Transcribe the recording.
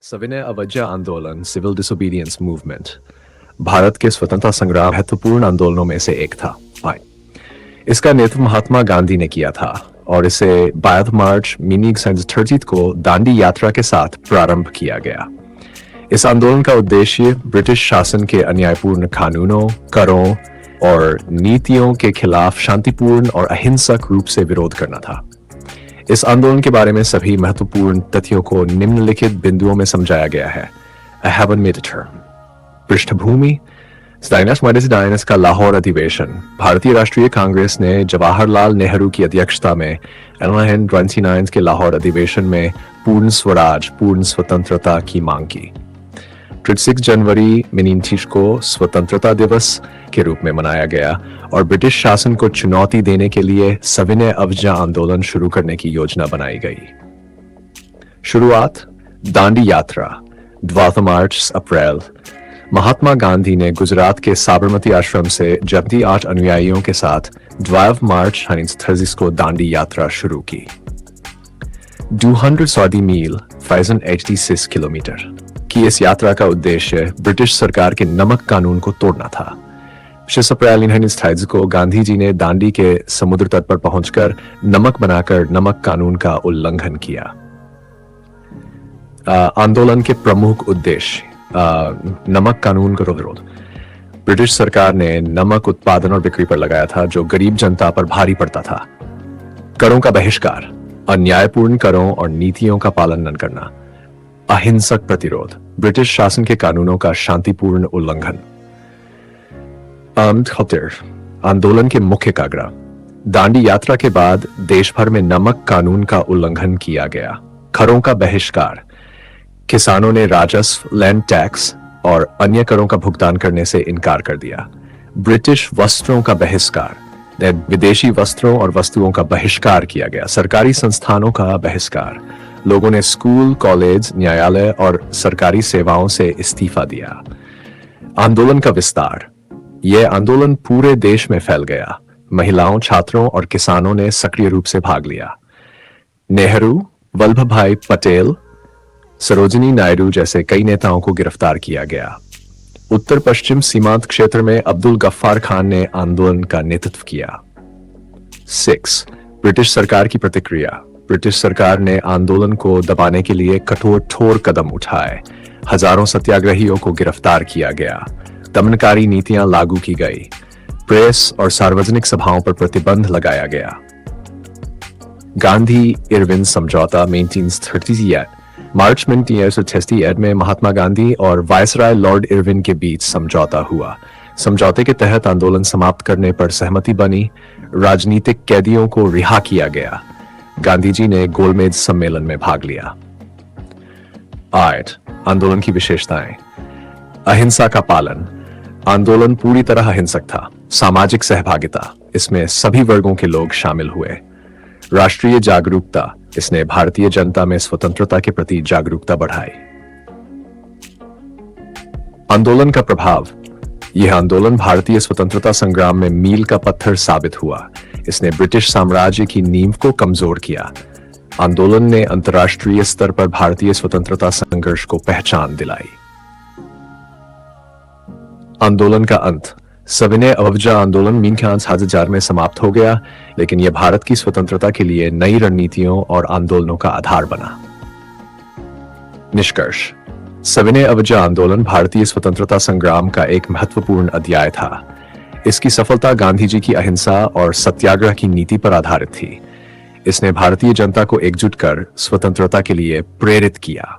सविनय अवज्ञा आंदोलन सिविल डिसोबीडियंस मूवमेंट भारत के स्वतंत्रता संग्राम महत्वपूर्ण आंदोलनों में से एक था। इसका नेतृत्व महात्मा गांधी ने किया था और इसे 22 मार्च मीनिंग 30 को दांडी यात्रा के साथ प्रारंभ किया गया। इस आंदोलन का उद्देश्य ब्रिटिश शासन के अन्यायपूर्ण कानूनों, करों और नीतियों के खिलाफ शांतिपूर्ण और अहिंसक रूप से विरोध करना था। इस आंदोलन के बारे में सभी महत्वपूर्ण तथ्यों को निम्नलिखित बिंदुओं में समझाया गया है। I haven't made a term. पृष्ठभूमि Steiners का लाहौर अधिवेशन भारतीय राष्ट्रीय कांग्रेस ने जवाहरलाल नेहरू की अध्यक्षता में 1929 के लाहौर अधिवेशन में पूर्ण स्वराज, पूर्ण स्वतंत्रता की मांग की। 6 जनवरी 1930 को स्वतंत्रता दिवस के रूप में मनाया गया और ब्रिटिश शासन को चुनौती देने के लिए सविनय अवज्ञा आंदोलन शुरू करने की योजना बनाई गई। शुरुआत दांडी यात्रा 12 मार्च अप्रैल महात्मा गांधी ने गुजरात के साबरमती आश्रम से 8 अनुयायियों के साथ 12 मार्च 1930 को दांडी यात्रा शुरू की। 200 सौदी मील 586 किलोमीटर की इस यात्रा का उद्देश्य ब्रिटिश सरकार के नमक कानून को तोड़ना था। 6 अप्रैल 1930 को गांधी जी ने दांडी के समुद्र तट पर पहुंचकर नमक बनाकर नमक कानून का उल्लंघन किया। आंदोलन के प्रमुख उद्देश्य नमक कानून का विरोध। ब्रिटिश सरकार ने नमक उत्पादन और बिक्री पर लगाया था जो गरीब जनता पर भारी पड़ता था। करों का बहिष्कार, अन्यायपूर्ण करों और नीतियों का पालन न करना, अहिंसक प्रतिरोध, ब्रिटिश शासन के कानूनों का शांतिपूर्ण उल्लंघन। आंदोलन के मुख्य कागरा दांडी यात्रा के बाद देश भर में नमक कानून का उल्लंघन किया गया। करों का बहिष्कार, किसानों ने राजस्व, लैंड टैक्स और अन्य करों का भुगतान करने से इनकार कर दिया। ब्रिटिश वस्त्रों का बहिष्कार, विदेशी वस्त्रों और वस्तुओं का बहिष्कार किया गया। सरकारी संस्थानों का बहिष्कार, लोगों ने स्कूल, कॉलेज, न्यायालय और सरकारी सेवाओं से इस्तीफा दिया। आंदोलन का विस्तार, यह आंदोलन पूरे देश में फैल गया। महिलाओं, छात्रों और किसानों ने सक्रिय रूप से भाग लिया। नेहरू, वल्लभ भाई पटेल, सरोजिनी नायडू जैसे कई नेताओं को गिरफ्तार किया गया। उत्तर पश्चिम सीमांत क्षेत्र में अब्दुल गफ्फार खान ने आंदोलन का नेतृत्व किया। 6 ब्रिटिश सरकार की प्रतिक्रिया, ब्रिटिश सरकार ने आंदोलन को दबाने के लिए कठोर कदम उठाए। हजारों सत्याग्रहियों को गिरफ्तार किया गया। दमनकारी नीतियां लागू की गई। प्रेस और सार्वजनिक सभाओं पर प्रतिबंध लगाया गया। गांधी इरविन समझौता 1938 मार्च 1938 में महात्मा गांधी और वायसराय लॉर्ड इरविन के बीच समझौता हुआ। समझौते के तहत आंदोलन समाप्त करने पर सहमति बनी। राजनीतिक कैदियों को रिहा किया गया। गांधी जी ने गोलमेज सम्मेलन में भाग लिया। 8 आंदोलन की विशेषताएं, अहिंसा का पालन, आंदोलन पूरी तरह अहिंसक था। सामाजिक सहभागिता, इसमें सभी वर्गों के लोग शामिल हुए। राष्ट्रीय जागरूकता, इसने भारतीय जनता में स्वतंत्रता के प्रति जागरूकता बढ़ाई। आंदोलन का प्रभाव, यह आंदोलन भारतीय स्वतंत्रता संग्राम में मील का पत्थर साबित हुआ। इसने ब्रिटिश साम्राज्य की नींव को कमजोर किया। आंदोलन ने अंतर्राष्ट्रीय स्तर पर भारतीय स्वतंत्रता संघर्ष को पहचान दिलाई। आंदोलन का अंत, सविनय अवज्ञा आंदोलन 1930 में समाप्त हो गया, लेकिन यह भारत की स्वतंत्रता के लिए नई रणनीतियों और आंदोलनों का आधार बना। निष्कर्ष, सविनय अवज्ञा आंदोलन भारतीय स्वतंत्रता संग्राम का एक महत्वपूर्ण अध्याय था। इसकी सफलता गांधी जी की अहिंसा और सत्याग्रह की नीति पर आधारित थी। इसने भारतीय जनता को एकजुट कर स्वतंत्रता के लिए प्रेरित किया।